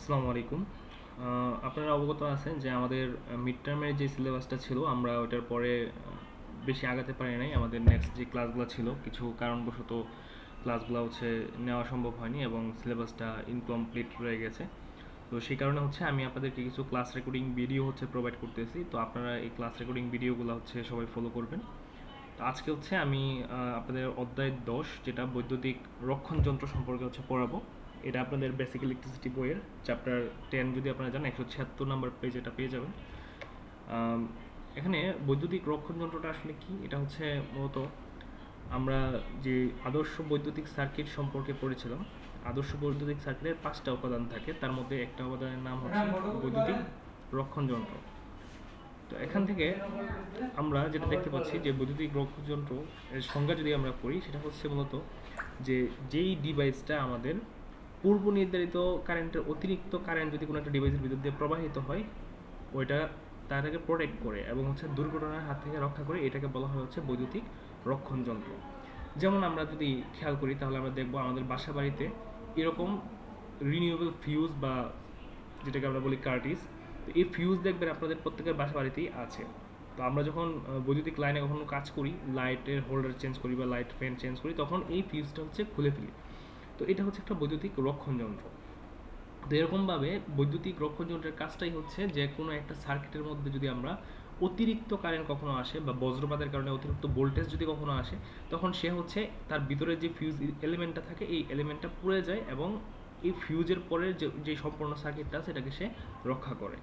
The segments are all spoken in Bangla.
আসসালামু আলাইকুম। আপনারা অবগত আছেন যে আমাদের মিড টার্মের যে সিলেবাসটা ছিল আমরা ওটার পরে বেশি আগাতে পারি নাই। আমাদের নেক্সট যে ক্লাসগুলো ছিল কিছু কারণবশত ক্লাসগুলো নেওয়া সম্ভব হয়নি এবং সিলেবাসটা ইনকমপ্লিট রয়ে গেছে। তো সেই কারণে আমি আপনাদেরকে কিছু ক্লাস রেকর্ডিং ভিডিও প্রোভাইড করতেছি। তো আপনারা এই ক্লাস রেকর্ডিং ভিডিওগুলো সবাই ফলো করবেন। তো আজকে আমি আপনাদের অধ্যায় 10 যেটা বৈদ্যুতিক রক্ষণ যন্ত্র সম্পর্কে পড়াবো। এটা আপনাদের বেসিক ইলেকট্রিসিটি বইয়ের চ্যাপ্টার 10 যদি আপনারা জানেন 176 নাম্বার পেজ এটা পেয়ে যাবেন। এখানে বৈদ্যুতিক রক্ষণ যন্ত্রটা আসলে কি, এটা মূলত আমরা যে আদর্শ বৈদ্যুতিক সার্কিট সম্পর্কে পড়েছিলাম। আদর্শ বৈদ্যুতিক সার্কিটের 5টা উপাদান থাকে, তার মধ্যে একটা উপাদানের নাম বৈদ্যুতিক রক্ষণ যন্ত্র। তো এখান থেকে আমরা যেটা দেখতে পাচ্ছি যে বৈদ্যুতিক রক্ষণ যন্ত্র এর সংজ্ঞা যদি আমরা করি, সেটা মূলত যেই ডিভাইসটা আমাদের পূর্ব নির্ধারিত কারেন্টের অতিরিক্ত কারেন্ট যদি কোনো একটা ডিভাইসের ভিতর দিয়ে প্রবাহিত হয়, ওইটা তাদেরকে প্রোটেক্ট করে এবং দুর্ঘটনার হাত থেকে রক্ষা করে, এটাকে বলা হয় বৈদ্যুতিক রক্ষণ যন্ত্র। যেমন আমরা যদি খেয়াল করি তাহলে আমরা দেখবো আমাদের বাসা বাড়িতে এরকম রিনিউয়েবল ফিউজ বা যেটাকে আমরা বলি কার্টিস, তো এই ফিউজ দেখবেন আপনাদের প্রত্যেকের বাসা বাড়িতেই আছে। তো আমরা যখন বৈদ্যুতিক লাইনে কখনো কাজ করি, লাইটের হোল্ডার চেঞ্জ করি বা লাইট ফ্যান চেঞ্জ করি, তখন এই ফিউজটা খুলে ফেলি। তো এটা একটা বৈদ্যুতিক রক্ষণ যন্ত্র। তো এরকমভাবে বৈদ্যুতিক রক্ষণ যন্ত্রের কাজটাই যে কোনো একটা সার্কিটের মধ্যে যদি আমরা অতিরিক্ত কারেন্ট কখনো আসে বা বজ্রপাতের কারণে অতিরিক্ত ভোল্টেজ যদি কখনো আসে, তখন সে তার ভিতরে যে ফিউজ এলিমেন্টটা থাকে এই এলিমেন্টটা পুড়ে যায় এবং এই ফিউজের পরে যে সম্পূর্ণ সার্কিটটা আছে এটাকে সে রক্ষা করে।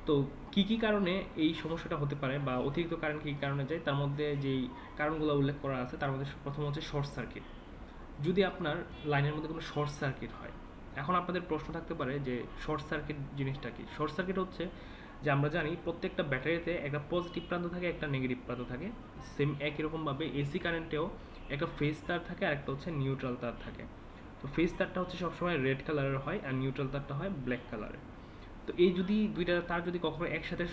তো কি কি কারণে এই সমস্যাটা হতে পারে বা অতিরিক্ত কারেন্ট কী কারণে যায়, তার মধ্যে যেই কারণগুলো উল্লেখ করা আছে তার মধ্যে প্রথম শর্ট সার্কিট। যদি আপনার লাইনের মধ্যে কোনো শর্ট সার্কিট হয়, এখন আপনাদের প্রশ্ন থাকতে পারে যে শর্ট সার্কিট জিনিসটা কি। শর্ট সার্কিট যে আমরা জানি প্রত্যেকটা ব্যাটারিতে একটা পজিটিভ প্রান্ত থাকে, একটা নেগেটিভ প্রান্ত থাকে। সেম একই রকমভাবে এসি কারেন্টেও একটা ফেজ তার থাকে আর একটা নিউট্রাল তার থাকে। তো ফেজ তারটা সবসময় রেড কালারের হয় আর নিউট্রাল তারটা হয় ব্ল্যাক কালারের। তো এই যদি দুইটা তার যদি কখনো একসাথে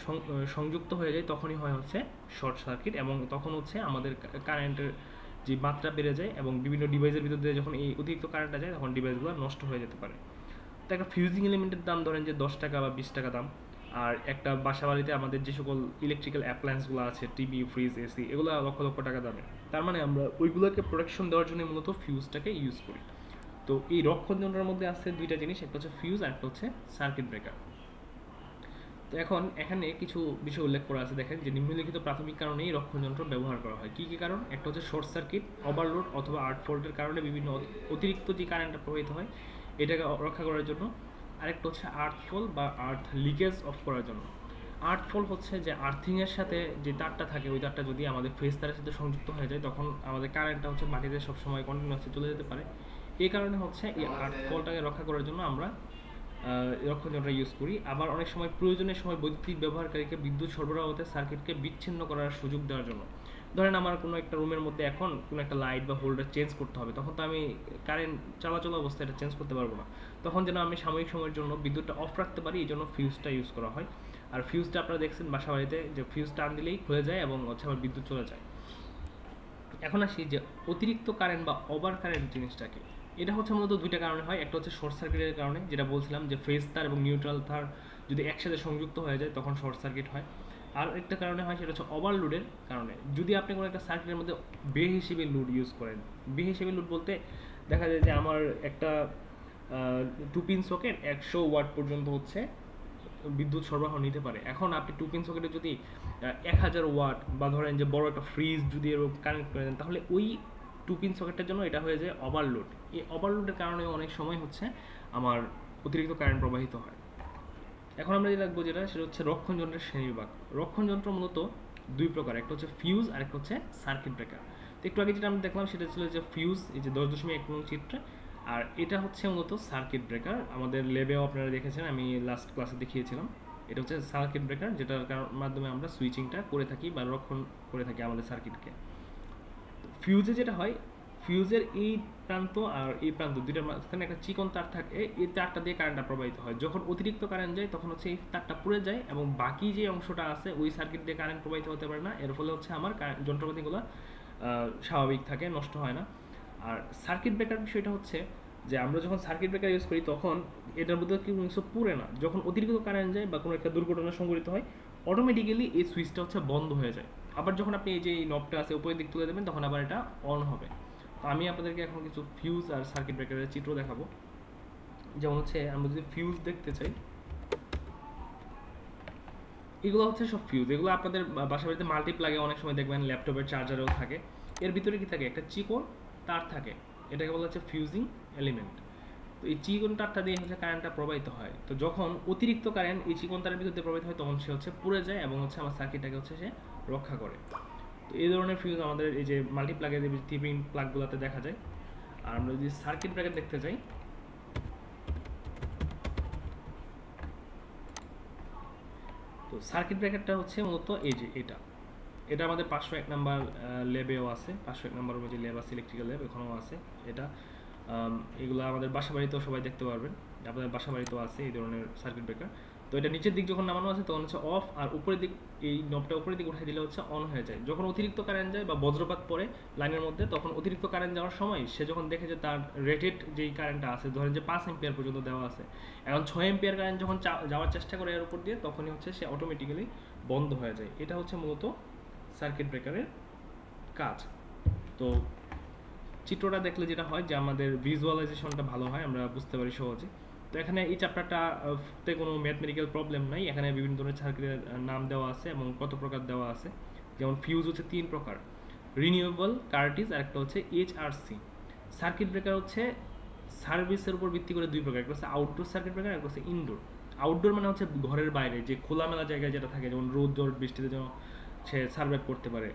সংযুক্ত হয়ে যায়, তখনই হয় শর্ট সার্কিট এবং তখন আমাদের কারেন্টের যে মাত্রা বেড়ে যায় এবং বিভিন্ন ডিভাইসের ভিতর দিয়ে যখন এই অতিরিক্ত কারেন্টটা যায় তখন ডিভাইসগুলো নষ্ট হয়ে যেতে পারে। তো একটা ফিউজিং এলিমেন্টের দাম ধরেন যে 10 টাকা বা 20 টাকা দাম। আর একটা বাসা বাড়িতে আমাদের যে সকল ইলেকট্রিক্যাল অ্যাপ্লায়েন্সগুলো আছে, টিভি, ফ্রিজ, এসি, এগুলো লক্ষ লক্ষ টাকা দামে। তার মানে আমরা ওইগুলোকে প্রোটেকশন দেওয়ার জন্য মূলত ফিউজটাকে ইউজ করি। তো এই রক্ষণ যন্ত্রের মধ্যে আছে দুইটা জিনিস, একটা ফিউজ আর একটা সার্কিট ব্রেকার। তো এখন এখানে কিছু বিষয় উল্লেখ করা আছে, দেখেন যে নিম্নলিখিত প্রাথমিক কারণেই রক্ষণ যন্ত্র ব্যবহার করা হয়। কি কি কারণ? একটা শর্ট সার্কিট, ওভারলোড অথবা আর্থ ফল্টের কারণে বিভিন্ন অতিরিক্ত যে কারেন্টটা প্রবাহিত হয় এটাকে রক্ষা করার জন্য। আরেকটা আর্থ ফল বা আর্থ লিকেজ অফ করার জন্য। আর্থ ফল যে আর্থিংয়ের সাথে যে তারটা থাকে, ওই তারটা যদি আমাদের ফেজ তারের সাথে সংযুক্ত হয়ে যায়, তখন আমাদের কারেন্টটা মাটিতে সবসময় কন্টিনিউয়াসলি চলে যেতে পারে। এই কারণে এই আর্থ ফলটাকে রক্ষা করার জন্য আমরা রক্ষণ যন্ত্র ইউজ করি। আবার অনেক সময় প্রয়োজনের সময় বৈদ্যুতিক ব্যবহারকারীকে বিদ্যুৎ সরবরাহ হতে সার্কিটকে বিচ্ছিন্ন করার সুযোগ দেওয়ার জন্য। ধরেন আমার কোনো একটা রুমের মধ্যে এখন কোনো একটা লাইট বা হোল্ডার চেঞ্জ করতে হবে, তখন তো আমি কারেন্ট চলাচল অবস্থায় এটা চেঞ্জ করতে পারবো না। তখন যেন আমি সাময়িক সময়ের জন্য বিদ্যুৎটা অফ রাখতে পারি, এই জন্য ফিউজটা ইউজ করা হয়। আর ফিউজটা আপনারা দেখছেন বাসা বাড়িতে যে ফিউজ টান দিলেই খুলে যায় এবং আমার বিদ্যুৎ চলে যায়। এখন আসি যে অতিরিক্ত কারেন্ট বা ওভার কারেন্ট জিনিসটা কি। এটা মূলত দুইটা কারণে হয়। একটা শর্ট সার্কিটের কারণে, যেটা বলছিলাম যে ফেজ তার এবং নিউট্রাল তার যদি একসাথে সংযুক্ত হয়ে যায় তখন শর্ট সার্কিট হয়। আর একটা কারণে হয় সেটা ওভারলোডের কারণে। যদি আপনি কোনো একটা সার্কিটের মধ্যে বেহিসেবি লোড ইউজ করেন, বেহিসেবি লোড বলতে দেখা যায় যে আমার একটা 2 পিন সকেট 100 ওয়াট পর্যন্ত বিদ্যুৎ সরবরাহ নিতে পারে। এখন আপনি 2 পিন সকেটে যদি 1000 ওয়াট বা ধরেন যে বড় একটা ফ্রিজ যদি কানেক্ট করে দেন, তাহলে ওই 2 পিন সকেটের জন্য এটা হয়ে যায় ওভারলোড। এই ওভারলোডের কারণে অনেক সময় আমার অতিরিক্ত কারেন্ট প্রবাহিত হয়। এখন আমরা যেটা দেখবো সেটা রক্ষণ যন্ত্রের শ্রেণীবিভাগ। রক্ষণ যন্ত্র মূলত দুই প্রকার, একটা ফিউজ আর একটা সার্কিট ব্রেকার। তো একটু আগে যেটা আমরা দেখলাম সেটা ছিল যে ফিউজ, এই যে 10.1 নং চিত্রে। আর এটা মূলত সার্কিট ব্রেকার। আমাদের ল্যাবেও আপনারা দেখেছেন, আমি লাস্ট ক্লাসে দেখিয়েছিলাম। এটা সার্কিট ব্রেকার, যেটার মাধ্যমে আমরা সুইচিংটা করে থাকি বা রক্ষণ করে থাকি আমাদের সার্কিটকে। ফিউজে যেটা হয়, ফিউজের এই প্রান্ত আর এই প্রান্ত দুইটার মাঝখানে একটা চিকন তার থাকে, এই তারটা দিয়ে কারেন্টটা প্রবাহিত হয়। যখন অতিরিক্ত কারেন্ট যায় তখন এই তারটা পুড়ে যায় এবং বাকি যে অংশটা আছে ওই সার্কিট দিয়ে কারেন্ট প্রবাহিত হতে পারে না। এর ফলে আমার যন্ত্রপাতিগুলো স্বাভাবিক থাকে, নষ্ট হয় না। আর সার্কিট ব্রেকার বিষয়টা যে আমরা যখন সার্কিট ব্রেকার ইউজ করি তখন এটার মধ্যে কি কোনো কিছু পুড়ে না, যখন অতিরিক্ত কারেন্ট যায় বা কোনো একটা দুর্ঘটনা সংঘটিত হয় অটোমেটিক্যালি এই সুইচটা হচ্ছে বন্ধ হয়ে যায়। আবার যখন আপনি এই যে এই নবটা আছে উপরের দিক তুলে দেবেন তখন আবার এটা অন হবে। তো আমি আপনাদেরকে এখন কিছু ফিউজ আর সার্কিট ব্রেকারের চিত্র দেখাবো। যেমন হচ্ছে আমরা যদি ফিউজ দেখতে চাই, এগুলো হচ্ছে সব ফিউজ, এগুলো আপনাদের বাসা বাড়িতে মাল্টিপ্লাগে অনেক সময় দেখবেন ল্যাপটপের চার্জারেও থাকে। এর ভিতরে কি থাকে, একটা চিকন তার থাকে, এটাকে বলা হচ্ছে ফিউজিং এলিমেন্ট। তো এই চিকন তারটা দিয়ে হচ্ছে কারেন্টটা প্রবাহিত হয়। তো যখন অতিরিক্ত কারেন্ট এই চিকন তারের ভিতর দিয়ে প্রবাহিত হয় তখন সে হচ্ছে পুড়ে যায় এবং হচ্ছে আমার সার্কিটটাকে হচ্ছে সে রক্ষা করে। তো এই ধরনের ফিউজ আমাদের এই যে মাল্টিপ্লাগের যে থ্রি প্লাগগুলোতে দেখা যায়। আর আমরা যদি সার্কিট ব্রেকার দেখতে চাই, তো সার্কিট ব্রেকারটা হচ্ছে মূলত এই যে এটা এটা আমাদের 501 নাম্বার ল্যাবেও আছে, 501 নাম্বার যে ল্যাব আছে ইলেকট্রিক্যাল ল্যাব এখানেও আছে এটা। এগুলো আমাদের বাসা বাড়িতেও সবাই দেখতে পারবেন, আপনাদের বাসা বাড়িতেও আছে এই ধরনের সার্কিট ব্রেকার। তো এটা নিচের দিক যখন নামানো আছে তখন হচ্ছে অফ, আর উপরের দিক এই নবটা উপরের দিক উঠাই দিলে হচ্ছে অন হয়ে যায়। যখন অতিরিক্ত কারেন্ট যায় বা বজ্রপাত পড়ে লাইনের মধ্যে তখন অতিরিক্ত কারেন্ট যাওয়ার সময় সে যখন দেখে যে তার রেটেড যেই কারেন্টটা আছে, ধরেন যে 5 এম্পিয়ার পর্যন্ত দেওয়া আছে, এখন 6 এম্পিয়ার কারেন্ট যখন যাওয়ার চেষ্টা করে এর উপর দিয়ে তখনই হচ্ছে সে অটোমেটিক্যালি বন্ধ হয়ে যায়। এটা হচ্ছে মূলত সার্কিট ব্রেকারের কাজ। তো চিত্রটা দেখলে যেটা হয় যে আমাদের ভিজুয়ালাইজেশনটা ভালো হয়, আমরা বুঝতে পারি সহজে। তো এখানে এই চ্যাপ্টারটাতে কোনো ম্যাথমেটিক্যাল প্রবলেম নাই, এখানে বিভিন্ন ধরনের সার্কিটের নাম দেওয়া আছে এবং কত প্রকার দেওয়া আছে। যেমন ফিউজ হচ্ছে 3 প্রকার, রিনিউয়েবল, কার্টিজ আর একটা হচ্ছে এইচআরসি। সার্কিট ব্রেকার হচ্ছে সার্ভিসের উপর ভিত্তি করে 2 প্রকার, একটা হচ্ছে আউটডোর সার্কিট ব্রেকার, একটা হচ্ছে ইনডোর। আউটডোর মানে হচ্ছে ঘরের বাইরে যে খোলামেলা জায়গায় যেটা থাকে, যেমন রোদ জল বৃষ্টিতে যেন সে সার্ভাইভ করতে পারে।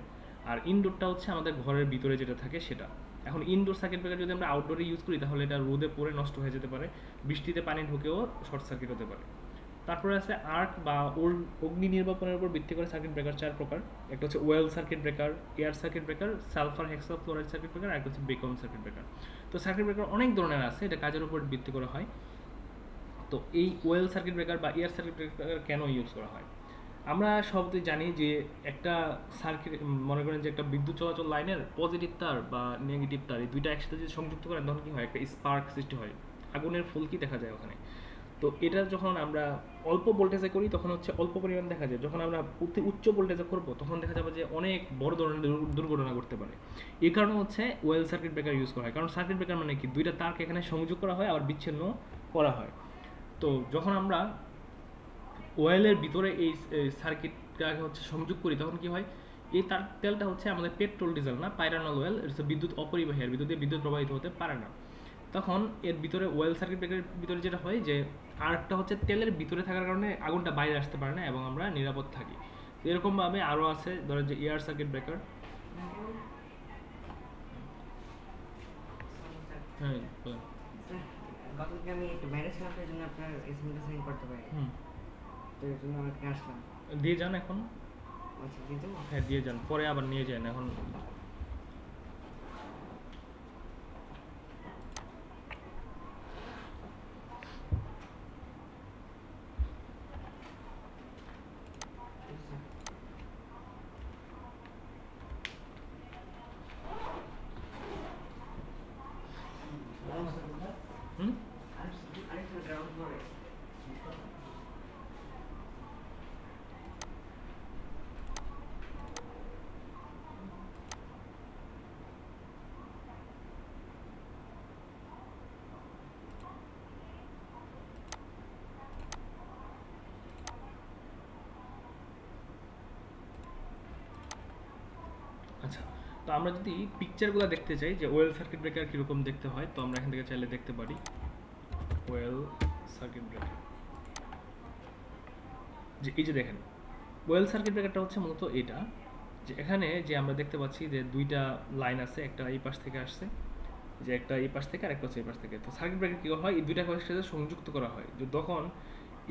আর ইনডোরটা হচ্ছে আমাদের ঘরের ভিতরে যেটা থাকে সেটা। এখন ইনডোর সার্কিট ব্রেকার যদি আমরা আউটডোরে ইউজ করি তাহলে এটা রোদে পড়ে নষ্ট হয়ে যেতে পারে, বৃষ্টিতে পানি ঢুকেও শর্ট সার্কিট হতে পারে। তারপরে আছে আর্ক বা অগ্নি নির্বাপনের উপর ভিত্তি করে সার্কিট ব্রেকার 4 প্রকার, একটা হচ্ছে oil circuit breaker, air circuit breaker, sulphur hexafluoride circuit breaker, আর একটা হচ্ছে বেকন সার্কিট ব্রেকার। তো সার্কিট ব্রেকার অনেক ধরনের আছে, এটা কাজের উপর ভিত্তি করে হয়। তো এই ওয়েল সার্কিট ব্রেকার বা এয়ার সার্কিট ব্রেকার কেন ইউজ করা হয়? আমরা সবই জানি যে একটা সার্কিট, মনে করেন যে একটা বিদ্যুৎ চলাচল লাইনের পজিটিভ তার বা নেগেটিভ তার এই দুইটা একসাথে যদি সংযুক্ত করেন তখন কি হয়, একটা স্পার্ক সৃষ্টি হয়, আগুনের ফুলকি দেখা যায় ওখানে। তো এটা যখন আমরা অল্প ভোল্টেজে করি তখন হচ্ছে অল্প পরিমাণ দেখা যায়, যখন আমরা উচ্চ ভোল্টেজে করবো তখন দেখা যাবে যে অনেক বড় ধরনের দুর্ঘটনা ঘটতে পারে। এই কারণে হচ্ছে ওয়েল সার্কিট ব্রেকার ইউজ করা হয়, কারণ সার্কিট ব্রেকার মানে কি, দুইটা তারকে এখানে সংযোগ করা হয় আবার বিচ্ছিন্ন করা হয়। তো যখন আমরা ওয়েলের ভিতরে এই সার্কিটটাকে হচ্ছে সংযোগ করি তখন কি হয়, এই তার তেলটা হচ্ছে আমাদের পেট্রোল ডিজেল না, পাইরানল ওয়েল, এটা বিদ্যুৎ অপরিবাহী, এর ভিতর দিয়ে বিদ্যুৎ প্রবাহিত হতে পারে না। তখন এর ভিতরে ওয়েল সার্কিট ব্রেকারের ভিতরে যেটা হয় যে আর্কটা হচ্ছে তেলের ভিতরে থাকার কারণে আগুনটা বাইরে আসতে পারে না এবং আমরা নিরাপদ থাকি। তো এরকমভাবে আরও আছে, ধরেন যে এয়ার সার্কিট ব্রেকার। হ্যাঁ বলেন। গতকালকে আমি একটু বাইরে ছিলাম, তাই জন্য আপনার এসএমএস সাইন করতে পারি, তো এর জন্য আমাকে আসলাম। দিয়ে যান এখন। আচ্ছা দিয়ে দেবো। হ্যাঁ দিয়ে যান, পরে আবার নিয়ে যান এখন। হুম আরেকটু গ্রাউন্ড ফ্লোরে। আচ্ছা, তো আমরা যদি পিকচারগুলো দেখতে চাই যে ওয়েল সার্কিট ব্রেকার কীরকম দেখতে হয়, তো আমরা এখান থেকে চাইলে দেখতে পারি ওয়েল সার্কিট ব্রেকার। যে এই যে দেখেন ওয়েল সার্কিট ব্রেকারটা হচ্ছে মূলত এটা, যে এখানে যে আমরা দেখতে পাচ্ছি যে দুইটা লাইন আছে, একটা এই পাশ থেকে আসছে, যে একটা এই পাশ থেকে আর একটা হচ্ছে এই পাশ থেকে। তো সার্কিট ব্রেকার কী হয়, এই দুইটাকে একসাথে সংযুক্ত করা হয়। যে তখন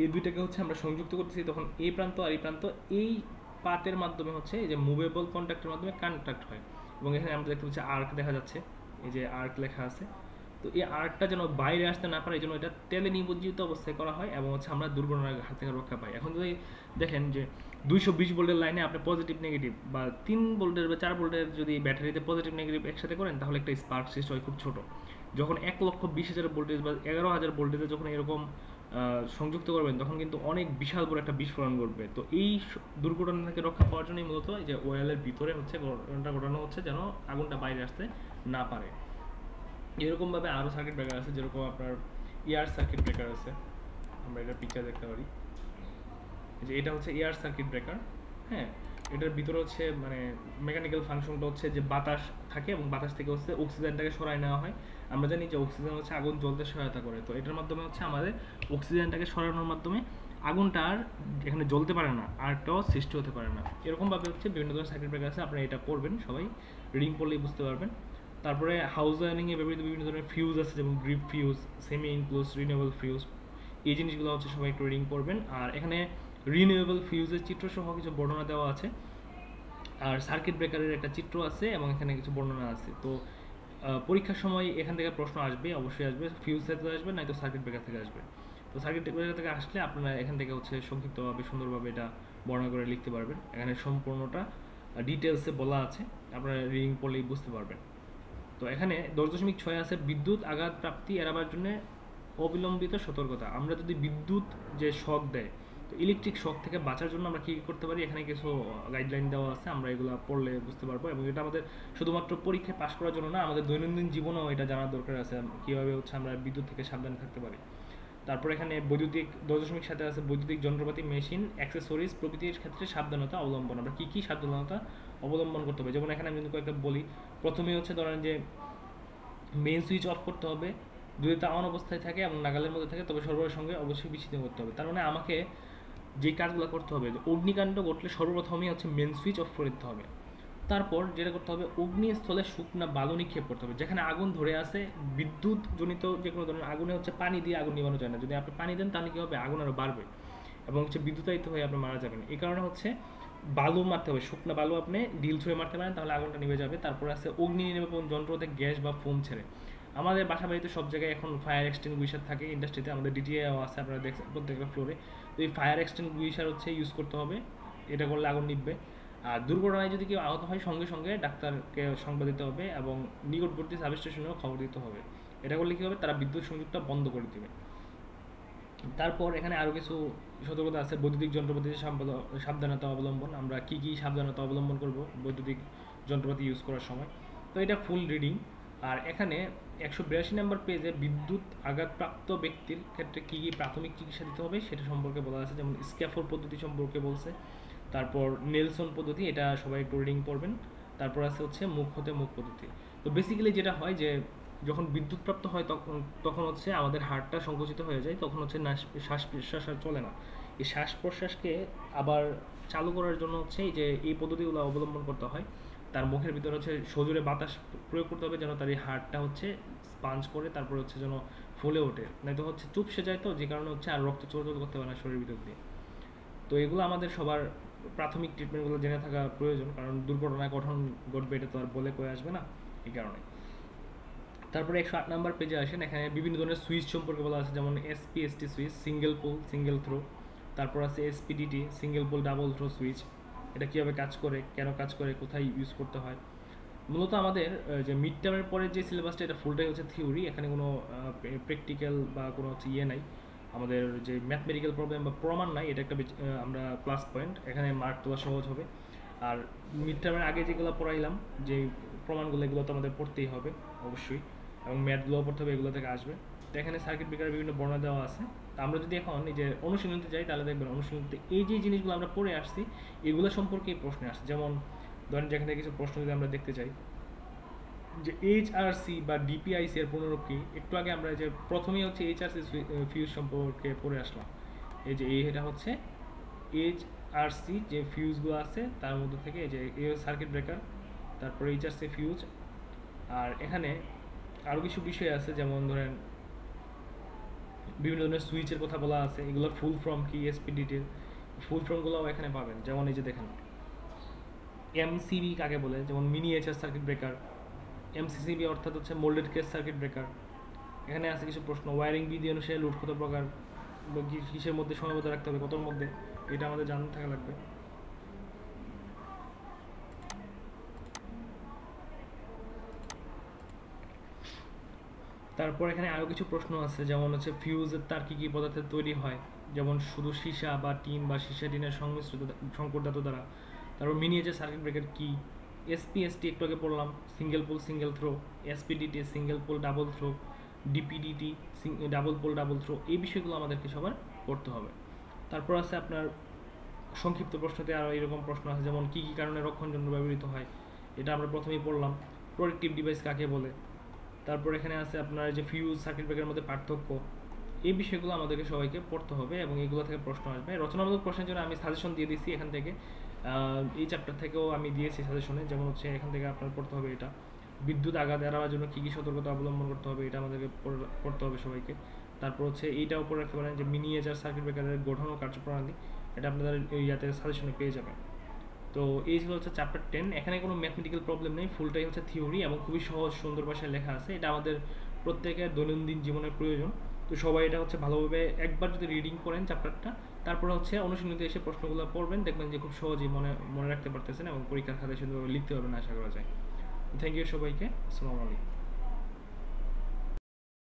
এই দুইটাকে হচ্ছে আমরা সংযুক্ত করতেছি তখন এই প্রান্ত আর এই প্রান্ত এই পাতের মাধ্যমে হচ্ছে এই যে মুভেবল কন্ট্যাক্টের মাধ্যমে কন্ট্যাক্ট হয়। এবং এখানে আমরা দেখতে পাচ্ছি আর্ক দেখা যাচ্ছে, এই যে আর্ক লেখা আছে। তো এই আর্কটা যেন বাইরে আসতে না পারে এই জন্য এটা তেলে নিমজ্জিত অবস্থায় করা হয় এবং হচ্ছে আমরা দুর্ঘটনার হাত থেকে রক্ষা পাই। এখন যদি দেখেন যে 220 ভোল্টের লাইনে আপনি পজিটিভ নেগেটিভ বা 3 ভোল্টের বা 4 ভোল্টের যদি ব্যাটারিতে পজিটিভ নেগেটিভ একসাথে করেন তাহলে একটা স্পার্ক সৃষ্টি হয় খুব ছোট, যখন 1,20,000 ভোল্টেজ বা 11,000 ভোল্টেজে যখন এরকম সংযুক্ত করবেন তখন কিন্তু অনেক বিশাল বড় একটা বিস্ফোরণ ঘটবে। তো এই দুর্ঘটনা থেকে রক্ষা পাওয়ার জন্যই মূলত যে ওয়্যালের ভিতরে হচ্ছে ঘটনাটা ঘটানো হচ্ছে যেন আগুনটা বাইরে আসতে না পারে। এরকমভাবে আরও সার্কিট ব্রেকার আছে, যেরকম আপনার এয়ার সার্কিট ব্রেকার আছে, আমরা এটা পিকচার দেখতে পারি যে এটা হচ্ছে এয়ার সার্কিট ব্রেকার। হ্যাঁ, এটার ভিতরে হচ্ছে মানে মেকানিক্যাল ফাংশনটা হচ্ছে যে বাতাস থাকে এবং বাতাস থেকে হচ্ছে অক্সিজেনটাকে সরায় নেওয়া হয়। আমরা জানি যে অক্সিজেন হচ্ছে আগুন জ্বলতে সহায়তা করে, তো এটার মাধ্যমে হচ্ছে আমাদের অক্সিজেনটাকে সরানোর মাধ্যমে আগুনটা আর এখানে জ্বলতে পারে না, আরটাও সৃষ্টি হতে পারে না। এরকমভাবে হচ্ছে বিভিন্ন ধরনের সার্কিট ব্রেকার আছে, আপনারা এটা পড়বেন, সবাই রিডিং পড়লেই বুঝতে পারবেন। তারপরে হাউস ওয়ারিংয়ে ব্যবহৃত বিভিন্ন ধরনের ফিউজ আছে, যেমন grip fuse, semi enclose, renewable fuse, এই জিনিসগুলো হচ্ছে সবাই একটু রিডিং পড়বেন। আর এখানে রিনিউয়েবল ফিউজের চিত্র সহ কিছু বর্ণনা দেওয়া আছে, আর সার্কিট ব্রেকারের একটা চিত্র আছে এবং এখানে কিছু বর্ণনা আছে। তো পরীক্ষার সময় এখান থেকে প্রশ্ন আসবে, অবশ্যই আসবে, ফিউজ থেকে আসবে, নয়তো সার্কিট ব্রেকার থেকে আসবে। তো সার্কিট ব্রেকার থেকে আসলে আপনারা এখান থেকে হচ্ছে সংক্ষিপ্তভাবে সুন্দরভাবে এটা বর্ণনা করে লিখতে পারবেন। এখানে সম্পূর্ণটা ডিটেলসে বলা আছে, আপনারা রিডিং পড়লেই বুঝতে পারবেন। তো এখানে 10.6 আছে বিদ্যুৎ আঘাত প্রাপ্তি এড়াবার জন্য অবিলম্বিত সতর্কতা। আমরা যদি বিদ্যুৎ যে শক দেয়, তো ইলেকট্রিক শক থেকে বাঁচার জন্য আমরা কী করতে পারি, এখানে কিছু গাইডলাইন দেওয়া আছে, আমরা এগুলো পড়লে বুঝতে পারবো। এবং এটা আমাদের শুধুমাত্র পরীক্ষায় পাশ করার জন্য না, আমাদের দৈনন্দিন জীবনেও এটা জানার দরকার আছে, কীভাবে হচ্ছে আমরা বিদ্যুৎ থেকে সাবধানে থাকতে পারি। তারপর এখানে বৈদ্যুতিক 10.7 আছে বৈদ্যুতিক যন্ত্রপাতি, মেশিন, অ্যাক্সেসরিজ প্রভৃতির ক্ষেত্রে সাবধানতা অবলম্বন। আমরা কী কী সাবধানতা অবলম্বন করতে হবে, যেমন এখানে আমি যদি কয়েকটা বলি। প্রথমেই হচ্ছে ধরেন যে মেইন সুইচ অফ করতে হবে, যদি তা অন অবস্থায় থাকে এবং নাগালের মধ্যে থাকে তবে সরবরাহের সঙ্গে অবশ্যই বিচ্ছিন্ন করতে হবে। তার মানে আমাকে যে কাজগুলো করতে হবে, যে অগ্নিকাণ্ড ঘটলে সর্বপ্রথমই হচ্ছে মেন সুইচ অফ করে দিতে হবে। তারপর যেটা করতে হবে, অগ্নিস্থলে শুকনা বালু নিক্ষেপ করতে হবে। যেখানে আগুন ধরে আছে, বিদ্যুৎ জনিত যে কোনো ধরনের আগুনে হচ্ছে পানি দিয়ে আগুন নিভানো যায় না, যদি আপনি পানি দেন তাহলে কী হবে, আগুন আরও বাড়বে এবং হচ্ছে বিদ্যুতায়িত হয়ে আপনি মারা যাবেন। এই কারণে হচ্ছে বালু মারতে হবে, শুকনা বালু আপনি ডিল ছুঁয়ে মারতে পারেন, তাহলে আগুনটা নিভে যাবে। তারপরে আছে অগ্নি নির্বাপন যন্ত্রতে গ্যাস বা ফোম ছেড়ে। আমাদের বাসা বাড়িতে সব জায়গায় এখন ফায়ার এক্সটিংগুইশার থাকে, ইন্ডাস্ট্রিতে আমাদের ডিটিআইও আছে, আপনারা দেখছেন প্রত্যেকটা ফ্লোরে। তো এই ফায়ার এক্সটিংগুইশার হচ্ছে ইউজ করতে হবে, এটা করলে আগুন নিভবে। আর দুর্ঘটনায় যদি কেউ আহত হয় সঙ্গে সঙ্গে ডাক্তারকে সংবাদ দিতে হবে এবং নিকটবর্তী সাব স্টেশনেও খবর দিতে হবে। এটা করলে কী হবে, তারা বিদ্যুৎ সংযোগটা বন্ধ করে দেবে। তারপর এখানে আরও কিছু সতর্কতা আছে, বৈদ্যুতিক যন্ত্রপাতির সাবধানতা অবলম্বন। আমরা কী কী সাবধানতা অবলম্বন করব বৈদ্যুতিক যন্ত্রপাতি ইউজ করার সময়, তো এটা ফুল রিডিং। আর এখানে 182 নম্বর পেজে বিদ্যুৎ আঘাতপ্রাপ্ত ব্যক্তির ক্ষেত্রে কী কী প্রাথমিক চিকিৎসা দিতে হবে সেটা সম্পর্কে বলা আছে, যেমন স্ক্যাফোল্ড পদ্ধতি সম্পর্কে বলছে, তারপর নেলসন পদ্ধতি, এটা সবাই একটু রিডিং পড়বেন। তারপর আছে হচ্ছে মুখ হতে মুখ পদ্ধতি। তো বেসিক্যালি যেটা হয় যে যখন বিদ্যুৎপ্রাপ্ত হয় তখন হচ্ছে আমাদের হার্টটা সংকুচিত হয়ে যায়, তখন হচ্ছে শ্বাস প্রশ্বাস আর চলে না। এই শ্বাস প্রশ্বাসকে আবার চালু করার জন্য হচ্ছে এই যে এই পদ্ধতিগুলো অবলম্বন করতে হয়। তার মুখের ভিতরে হচ্ছে সজোরে বাতাস প্রয়োগ করতে হবে যেন তার এই হার্টটা হচ্ছে স্পাঞ্জ করে, তারপর হচ্ছে যেন ফুলে ওঠে, নয়তো হচ্ছে চুপসে যায়, তো যে কারণে হচ্ছে আর রক্ত চলাচল করতে পারে না শরীরের ভিতর দিয়ে। তো এগুলো আমাদের সবার প্রাথমিক ট্রিটমেন্টগুলো জেনে থাকা প্রয়োজন, কারণ দুর্ঘটনা কখন ঘটবে এটা তো আর বলে কয়ে আসবে না, এই কারণে। তারপরে 108 নাম্বার পেজে আসেন, এখানে বিভিন্ন ধরনের সুইচ সম্পর্কে বলা আছে, যেমন SPST switch, single pole single throw. তারপর আছে SPDT, single pole double throw switch. এটা কীভাবে কাজ করে, কেন কাজ করে, কোথায় ইউজ করতে হয়। মূলত আমাদের যে মিড টার্মের পরে যে সিলেবাসটা, এটা ফুলটাই হচ্ছে থিওরি, এখানে কোনো প্র্যাকটিক্যাল বা কোনো হচ্ছে নাই, আমাদের যে ম্যাথমেটিক্যাল প্রবলেম বা প্রমাণ নাই, এটা একটা আমরা প্লাস পয়েন্ট, এখানে মার্ক তোলা সহজ হবে। আর মিড টার্মের আগে যেগুলো পড়াইলাম, যে প্রমাণগুলো, এগুলো তো আমাদের পড়তেই হবে অবশ্যই, এবং ম্যাথগুলো পড়তে হবে, এগুলো থেকে আসবে। তো এখানে সার্কিট ব্রেকারের বিভিন্ন বর্ণনা দেওয়া আছে। তো আমরা যদি এখন এই যে অনুশীলনীতে যাই, তাহলে দেখবেন অনুশীলনীতে এই যে জিনিসগুলো আমরা পড়ে আসছি এগুলো সম্পর্কে প্রশ্ন আসছে। যেমন ধরেন যেখানে কিছু প্রশ্ন যদি আমরা দেখতে চাই, যে এইচআরসি বা ডিপিআইসি এর পুনরূপ কি। একটু আগে আমরা যে প্রথমেই হচ্ছে এইচআরসি ফিউজ সম্পর্কে পড়ে আসলাম, এই যে এটা হচ্ছে এইচআরসি যে ফিউজগুলো আছে তার মধ্যে থেকে, এই যে সার্কিট ব্রেকার, তারপর এইচআরসি ফিউজ। আর এখানে আরও কিছু বিষয় আছে, যেমন ধরেন বিভিন্ন ধরনের সুইচের কথা বলা আছে, এগুলোর ফুল ফর্ম কি, এসপিডিটির ফুল ফর্মগুলোও এখানে পাবেন। যেমন এই যে দেখেন এমসিবি কাকে বলে, যেমন মিনিয়েচার সার্কিট ব্রেকার। এমসিসিবি অর্থাৎ হচ্ছে মোল্ডেড কেস সার্কিট ব্রেকার। এখানে আছে কিছু প্রশ্ন, ওয়ারিং বিধি অনুসারে লোড কত প্রকার, কিসের মধ্যে সীমাবদ্ধ রাখতে হবে, কতর মধ্যে, এটা আমাদের জানতে থাকা লাগবে। তারপর এখানে আরও কিছু প্রশ্ন আছে, যেমন হচ্ছে ফিউজের তার কী কী পদার্থে তৈরি হয়, যেমন শুধু সীসা বা টিন বা সীসা টিনের সংমিশ্রিত সংকর ধাতু দ্বারা। তারপর মিনিয়েচার সার্কিট ব্রেকার কী, এসপিএসটি একটু আগে পড়লাম, single pole single throw, SPDT single pole double throw, DPDT double pole double throw, এই বিষয়গুলো আমাদেরকে সবার পড়তে হবে। তারপর আছে আপনার সংক্ষিপ্ত প্রশ্নতে আরও এরকম প্রশ্ন আছে, যেমন কী কী কারণে রক্ষণযন্ত্র ব্যবহৃত হয়, এটা আমরা প্রথমেই পড়লাম। প্রোটেক্টিভ ডিভাইস কাকে বলে। তারপর এখানে আছে আপনার যে ফিউজ সার্কিট ব্রেকারের মধ্যে পার্থক্য, এই বিষয়গুলো আমাদেরকে সবাইকে পড়তে হবে এবং এগুলো থেকে প্রশ্ন আসবে। রচনামূলক প্রশ্নের জন্য আমি সাজেশন দিয়ে দিচ্ছি এখান থেকে, এই চ্যাপ্টার থেকেও আমি দিয়েছি সাজেশনে, যেমন হচ্ছে এখান থেকে আপনার পড়তে হবে এটা বিদ্যুৎ আঘাত এড়াবার জন্য কী কী সতর্কতা অবলম্বন করতে হবে, এটা আমাদেরকে পড়তে হবে সবাইকে। তারপর হচ্ছে এইটাও পড়ে রাখতে পারেন যে মিনিয়েচার সার্কিট ব্রেকারের গঠন ও কার্যপ্রণালী, এটা আপনাদের ইয়াতে সাজেশনে পেয়ে যাবেন। তো এই ছিল হচ্ছে চ্যাপ্টার 10। এখানে কোনো ম্যাথমেটিক্যাল প্রবলেম নেই, ফুলটাই হচ্ছে থিওরি এবং খুবই সহজ সুন্দর ভাষায় লেখা আছে। এটা আমাদের প্রত্যেকের দৈনন্দিন জীবনের প্রয়োজন। তো সবাই এটা হচ্ছে ভালোভাবে একবার যদি রিডিং করেন চ্যাপ্টারটা, তারপরে হচ্ছে অনুশীলনীতে এসে প্রশ্নগুলো পড়বেন, দেখবেন যে খুব সহজেই মনে রাখতে পারতেছেন এবং পরীক্ষার খাতায় সুন্দরভাবে লিখতে পারবেন আশা করা যায়। থ্যাংক ইউ সবাইকে, আসসালামু আলাইকুম।